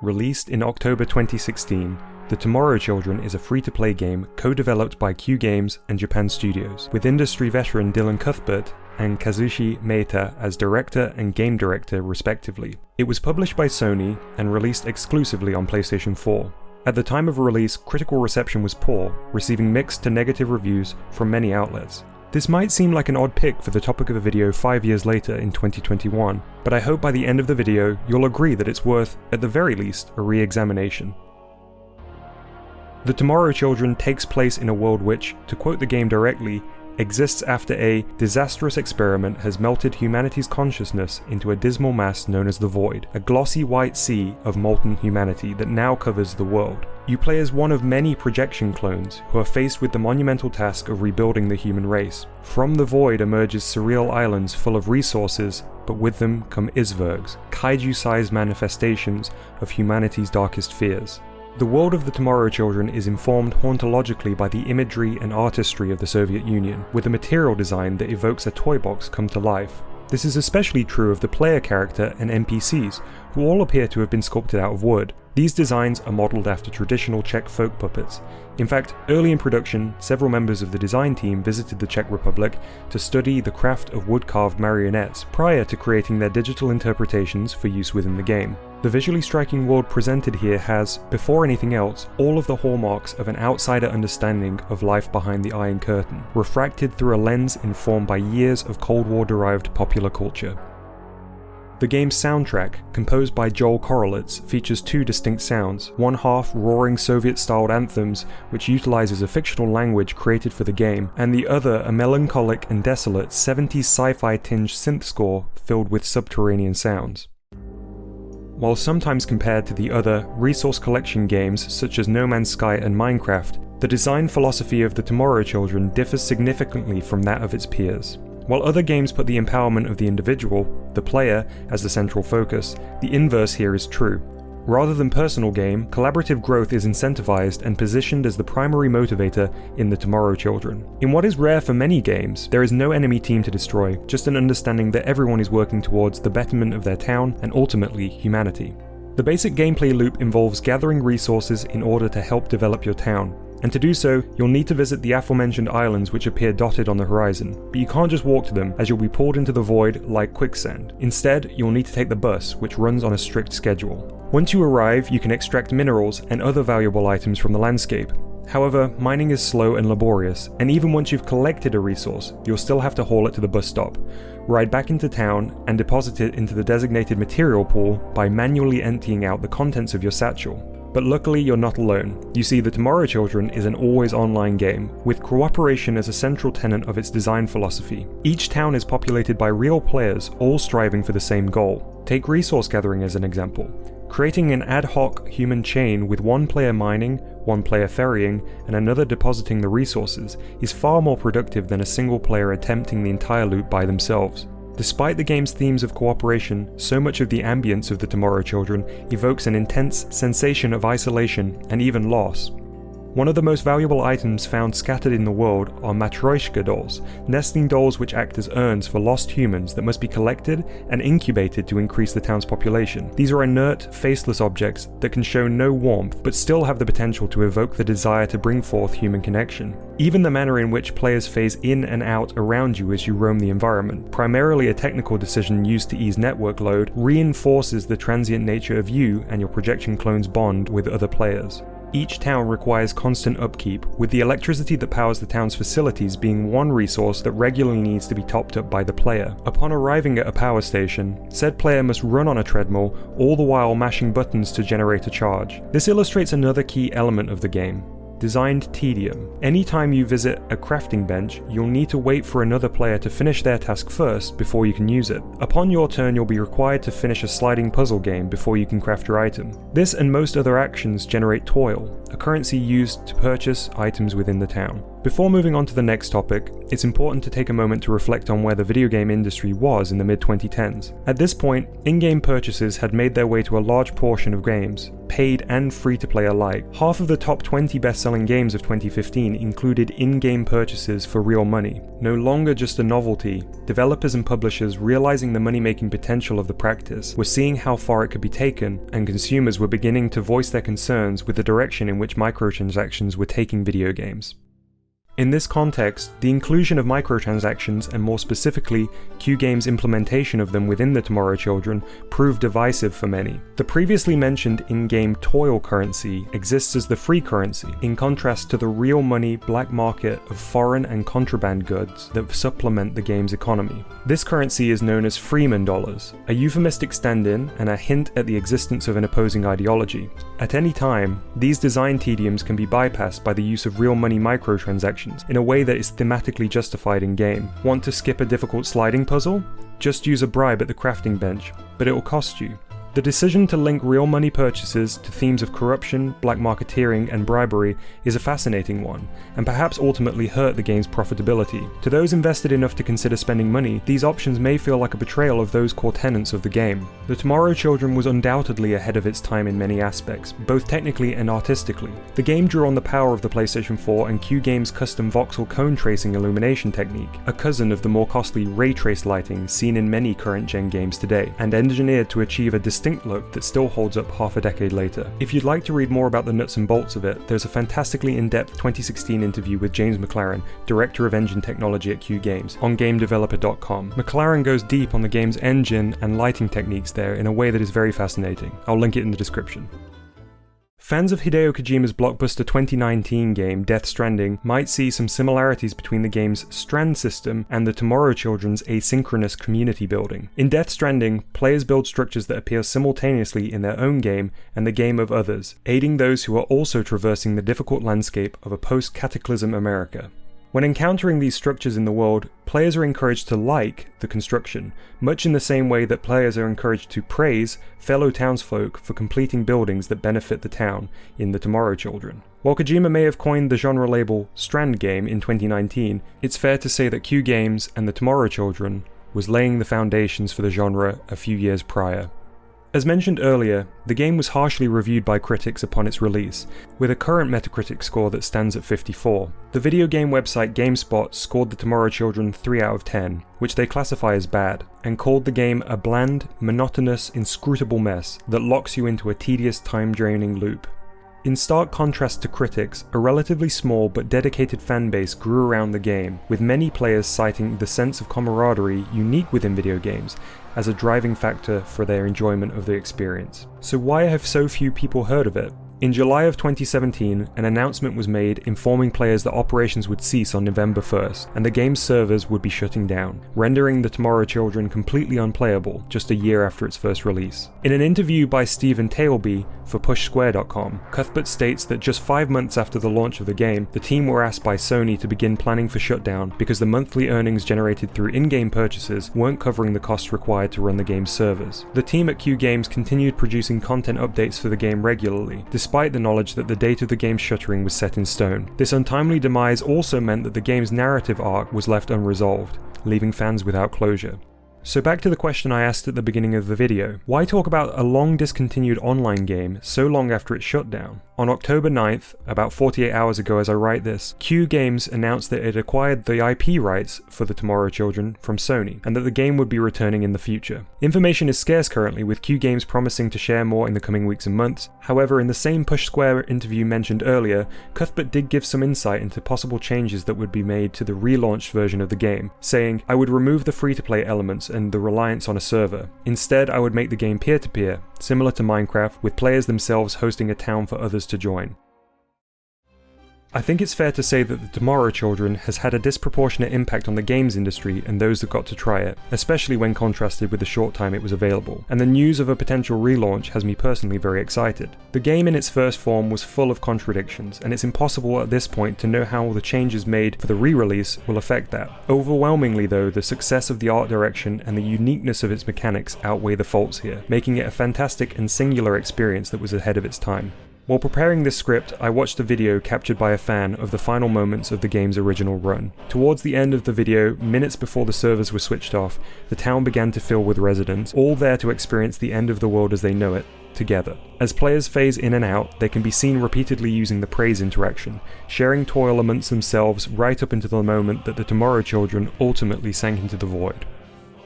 Released in October 2016, The Tomorrow Children is a free-to-play game co-developed by Q Games and Japan Studios, with industry veteran Dylan Cuthbert and Kazushi Maeda as director and game director respectively. It was published by Sony and released exclusively on PlayStation 4. At the time of release, critical reception was poor, receiving mixed to negative reviews from many outlets. This might seem like an odd pick for the topic of a video 5 years later in 2021, but I hope by the end of the video you'll agree that it's worth, at the very least, a re-examination. The Tomorrow Children takes place in a world which, to quote the game directly, exists after a disastrous experiment has melted humanity's consciousness into a dismal mass known as the Void, a glossy white sea of molten humanity that now covers the world. You play as one of many projection clones who are faced with the monumental task of rebuilding the human race. From the Void emerges surreal islands full of resources, but with them come icebergs, kaiju-sized manifestations of humanity's darkest fears. The world of the Tomorrow Children is informed hauntologically by the imagery and artistry of the Soviet Union, with a material design that evokes a toy box come to life. This is especially true of the player character and NPCs, who all appear to have been sculpted out of wood. These designs are modelled after traditional Czech folk puppets. In fact, early in production, several members of the design team visited the Czech Republic to study the craft of wood-carved marionettes prior to creating their digital interpretations for use within the game. The visually striking world presented here has, before anything else, all of the hallmarks of an outsider understanding of life behind the Iron Curtain, refracted through a lens informed by years of Cold War-derived popular culture. The game's soundtrack, composed by Joel Korolitz, features two distinct sounds, one half roaring Soviet-styled anthems which utilizes a fictional language created for the game, and the other a melancholic and desolate 70s sci-fi tinged synth score filled with subterranean sounds. While sometimes compared to the other resource collection games such as No Man's Sky and Minecraft, the design philosophy of the Tomorrow Children differs significantly from that of its peers. While other games put the empowerment of the individual, the player, as the central focus, the inverse here is true. Rather than personal gain, collaborative growth is incentivized and positioned as the primary motivator in the Tomorrow Children. In what is rare for many games, there is no enemy team to destroy, just an understanding that everyone is working towards the betterment of their town and ultimately humanity. The basic gameplay loop involves gathering resources in order to help develop your town. And to do so, you'll need to visit the aforementioned islands which appear dotted on the horizon, but you can't just walk to them as you'll be pulled into the void like quicksand. Instead, you'll need to take the bus, which runs on a strict schedule. Once you arrive, you can extract minerals and other valuable items from the landscape. However, mining is slow and laborious, and even once you've collected a resource, you'll still have to haul it to the bus stop, ride back into town, and deposit it into the designated material pool by manually emptying out the contents of your satchel. But luckily you're not alone. You see, the Tomorrow Children is an always online game, with cooperation as a central tenet of its design philosophy. Each town is populated by real players, all striving for the same goal. Take resource gathering as an example. Creating an ad hoc human chain with one player mining, one player ferrying, and another depositing the resources is far more productive than a single player attempting the entire loop by themselves. Despite the game's themes of cooperation, so much of the ambience of the Tomorrow Children evokes an intense sensation of isolation and even loss. One of the most valuable items found scattered in the world are Matryoshka dolls, nesting dolls which act as urns for lost humans that must be collected and incubated to increase the town's population. These are inert, faceless objects that can show no warmth, but still have the potential to evoke the desire to bring forth human connection. Even the manner in which players phase in and out around you as you roam the environment, primarily a technical decision used to ease network load, reinforces the transient nature of you and your projection clone's bond with other players. Each town requires constant upkeep, with the electricity that powers the town's facilities being one resource that regularly needs to be topped up by the player. Upon arriving at a power station, said player must run on a treadmill, all the while mashing buttons to generate a charge. This illustrates another key element of the game: designed tedium. Anytime you visit a crafting bench, you'll need to wait for another player to finish their task first before you can use it. Upon your turn, you'll be required to finish a sliding puzzle game before you can craft your item. This and most other actions generate toil, a currency used to purchase items within the town. Before moving on to the next topic, it's important to take a moment to reflect on where the video game industry was in the mid-2010s. At this point, in-game purchases had made their way to a large portion of games, paid and free-to-play alike. Half of the top 20 best-selling games of 2015 included in-game purchases for real money. No longer just a novelty, developers and publishers, realizing the money-making potential of the practice, were seeing how far it could be taken, and consumers were beginning to voice their concerns with the direction in which microtransactions were taking video games. In this context, the inclusion of microtransactions, and more specifically, Q Games' implementation of them within the Tomorrow Children, proved divisive for many. The previously mentioned in-game toil currency exists as the free currency, in contrast to the real money black market of foreign and contraband goods that supplement the game's economy. This currency is known as Freeman dollars, a euphemistic stand-in and a hint at the existence of an opposing ideology. At any time, these design tediums can be bypassed by the use of real money microtransactions in a way that is thematically justified in-game. Want to skip a difficult sliding puzzle? Just use a bribe at the crafting bench, but it will cost you. The decision to link real money purchases to themes of corruption, black marketeering, and bribery is a fascinating one, and perhaps ultimately hurt the game's profitability. To those invested enough to consider spending money, these options may feel like a betrayal of those core tenets of the game. The Tomorrow Children was undoubtedly ahead of its time in many aspects, both technically and artistically. The game drew on the power of the PlayStation 4 and Q Games' custom voxel cone tracing illumination technique, a cousin of the more costly ray trace lighting seen in many current-gen games today, and engineered to achieve a distinct look that still holds up half a decade later. If you'd like to read more about the nuts and bolts of it, there's a fantastically in-depth 2016 interview with James McLaren, Director of Engine Technology at Q Games, on GameDeveloper.com. McLaren goes deep on the game's engine and lighting techniques there in a way that is very fascinating. I'll link it in the description. Fans of Hideo Kojima's blockbuster 2019 game Death Stranding might see some similarities between the game's Strand system and the Tomorrow Children's asynchronous community building. In Death Stranding, players build structures that appear simultaneously in their own game and the game of others, aiding those who are also traversing the difficult landscape of a post-cataclysm America. When encountering these structures in the world, players are encouraged to like the construction, much in the same way that players are encouraged to praise fellow townsfolk for completing buildings that benefit the town in the Tomorrow Children. While Kojima may have coined the genre label Strand Game in 2019, it's fair to say that Q Games and the Tomorrow Children was laying the foundations for the genre a few years prior. As mentioned earlier, the game was harshly reviewed by critics upon its release, with a current Metacritic score that stands at 54. The video game website GameSpot scored the Tomorrow Children 3 out of 10, which they classify as bad, and called the game a bland, monotonous, inscrutable mess that locks you into a tedious, time-draining loop. In stark contrast to critics, a relatively small but dedicated fanbase grew around the game, with many players citing the sense of camaraderie unique within video games as a driving factor for their enjoyment of the experience. So why have so few people heard of it? In July of 2017, an announcement was made informing players that operations would cease on November 1st, and the game's servers would be shutting down, rendering the Tomorrow Children completely unplayable just a year after its first release. In an interview by Stephen Tailby for PushSquare.com, Cuthbert states that just 5 months after the launch of the game, the team were asked by Sony to begin planning for shutdown because the monthly earnings generated through in-game purchases weren't covering the costs required to run the game's servers. The team at Q Games continued producing content updates for the game regularly, despite the knowledge that the date of the game's shuttering was set in stone. This untimely demise also meant that the game's narrative arc was left unresolved, leaving fans without closure. So back to the question I asked at the beginning of the video. Why talk about a long discontinued online game so long after its shutdown? On October 9th, about 48 hours ago as I write this, Q Games announced that it acquired the IP rights for the Tomorrow Children from Sony, and that the game would be returning in the future. Information is scarce currently, with Q Games promising to share more in the coming weeks and months. However, in the same Push Square interview mentioned earlier, Cuthbert did give some insight into possible changes that would be made to the relaunched version of the game, saying, "I would remove the free-to-play elements and the reliance on a server. Instead, I would make the game peer-to-peer, similar to Minecraft, with players themselves hosting a town for others to join." I think it's fair to say that the Tomorrow Children has had a disproportionate impact on the games industry and those that got to try it, especially when contrasted with the short time it was available, and the news of a potential relaunch has me personally very excited. The game in its first form was full of contradictions, and it's impossible at this point to know how the changes made for the re-release will affect that. Overwhelmingly though, the success of the art direction and the uniqueness of its mechanics outweigh the faults here, making it a fantastic and singular experience that was ahead of its time. While preparing this script, I watched a video captured by a fan of the final moments of the game's original run. Towards the end of the video, minutes before the servers were switched off, the town began to fill with residents, all there to experience the end of the world as they know it, together. As players phase in and out, they can be seen repeatedly using the praise interaction, sharing toil amongst themselves right up into the moment that the Tomorrow Children ultimately sank into the void.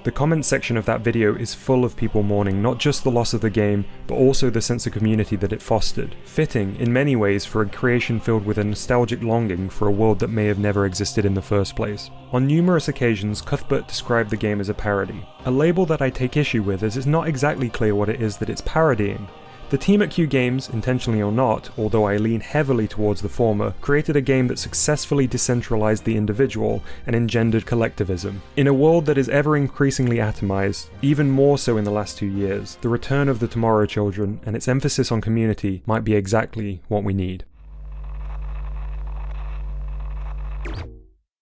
The comments section of that video is full of people mourning not just the loss of the game, but also the sense of community that it fostered, fitting in many ways for a creation filled with a nostalgic longing for a world that may have never existed in the first place. On numerous occasions, Cuthbert described the game as a parody, a label that I take issue with as it's not exactly clear what it is that it's parodying. The team at Q Games, intentionally or not, although I lean heavily towards the former, created a game that successfully decentralized the individual and engendered collectivism. In a world that is ever increasingly atomized, even more so in the last 2 years, the return of the Tomorrow Children and its emphasis on community might be exactly what we need.